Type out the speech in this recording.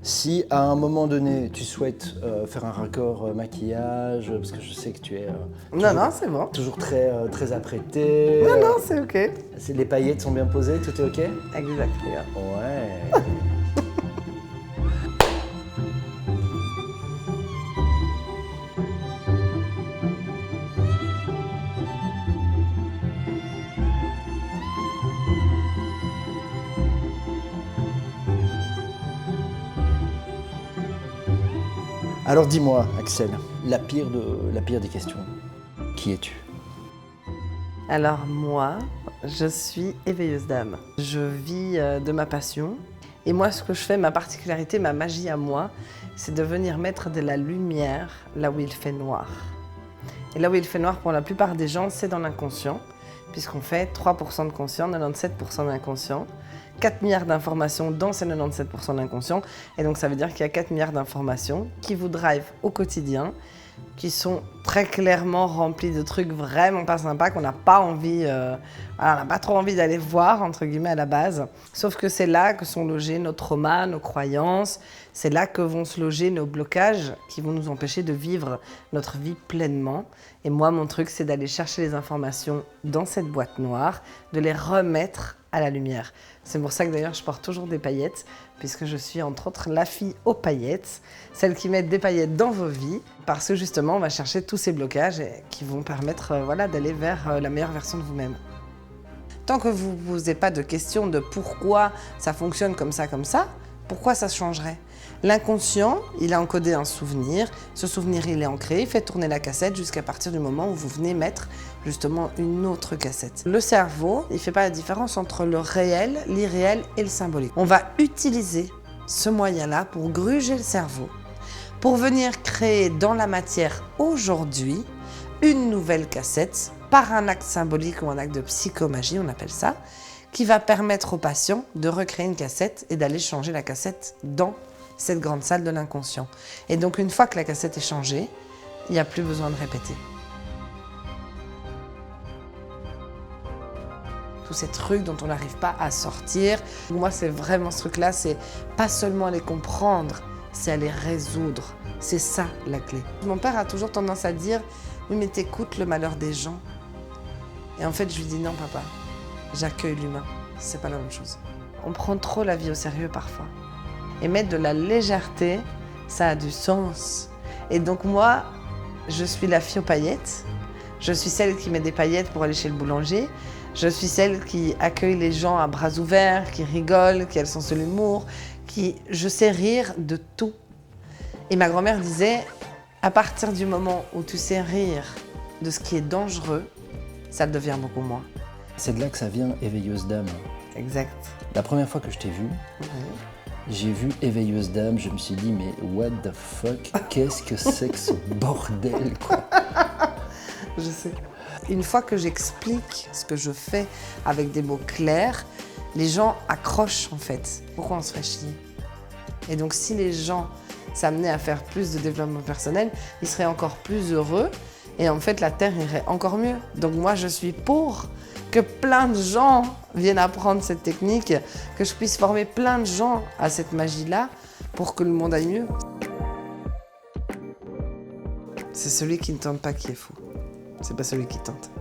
Si à un moment donné tu souhaites faire un raccord maquillage, parce que je sais que tu es Non, c'est bon. toujours très apprêtée. Non, c'est ok. Les paillettes sont bien posées, tout est ok? Exactement. Ouais. Alors dis-moi, Axel, la pire des questions. Qui es-tu? Alors moi, je suis éveilleuse d'âme. Je vis de ma passion. Et moi, ce que je fais, ma particularité, ma magie à moi, c'est de venir mettre de la lumière là où il fait noir. Et là où il fait noir pour la plupart des gens, c'est dans l'inconscient, puisqu'on fait 3% de conscient, 97% d'inconscient, 4 milliards d'informations dans ces 97% d'inconscient. Et donc ça veut dire qu'il y a 4 milliards d'informations qui vous drivent au quotidien, qui sont très clairement remplis de trucs vraiment pas sympas qu'on n'a pas envie, on n'a pas trop envie d'aller voir, entre guillemets, à la base. Sauf que c'est là que sont logés nos traumas, nos croyances, c'est là que vont se loger nos blocages qui vont nous empêcher de vivre notre vie pleinement. Et moi, mon truc, c'est d'aller chercher les informations dans cette boîte noire, de les remettre à la lumière. C'est pour ça que d'ailleurs, je porte toujours des paillettes, puisque je suis entre autres la fille aux paillettes, celle qui met des paillettes dans vos vies, parce que justement, on va chercher tous ces blocages qui vont permettre d'aller vers la meilleure version de vous-même. Tant que vous ne vous posez pas de questions de pourquoi ça fonctionne comme ça, pourquoi ça changerait? L'inconscient, il a encodé un souvenir, ce souvenir il est ancré, il fait tourner la cassette jusqu'à partir du moment où vous venez mettre justement une autre cassette. Le cerveau, il ne fait pas la différence entre le réel, l'irréel et le symbolique. On va utiliser ce moyen-là pour gruger le cerveau, pour venir créer dans la matière aujourd'hui une nouvelle cassette par un acte symbolique ou un acte de psychomagie, on appelle ça, qui va permettre au patient de recréer une cassette et d'aller changer la cassette dans cette grande salle de l'inconscient. Et donc une fois que la cassette est changée, il n'y a plus besoin de répéter. Tous ces trucs dont on n'arrive pas à sortir, pour moi c'est vraiment ce truc-là, c'est pas seulement à les comprendre, c'est à les résoudre. C'est ça la clé. Mon père a toujours tendance à dire « Oui mais t'écoutes le malheur des gens ». Et en fait je lui dis « Non papa, j'accueille l'humain, c'est pas la même chose ». On prend trop la vie au sérieux parfois. Et mettre de la légèreté, ça a du sens. Et donc moi, je suis la fille aux paillettes. Je suis celle qui met des paillettes pour aller chez le boulanger. Je suis celle qui accueille les gens à bras ouverts, qui rigole, qui a le sens de l'humour, je sais rire de tout. Et ma grand-mère disait, à partir du moment où tu sais rire de ce qui est dangereux, ça devient beaucoup moins. C'est de là que ça vient, éveilleuse d'âme. Exact. La première fois que je t'ai vue, j'ai vu éveilleuse d'âme, je me suis dit mais what the fuck, qu'est-ce que c'est que ce bordel quoi. Je sais. Une fois que j'explique ce que je fais avec des mots clairs, les gens accrochent en fait. Pourquoi on se fait chier? Et donc si les gens s'amenaient à faire plus de développement personnel, ils seraient encore plus heureux et en fait la Terre irait encore mieux. Donc moi je suis pour que plein de gens viennent apprendre cette technique, que je puisse former plein de gens à cette magie-là pour que le monde aille mieux. C'est celui qui ne tente pas qui est fou. C'est pas celui qui tente.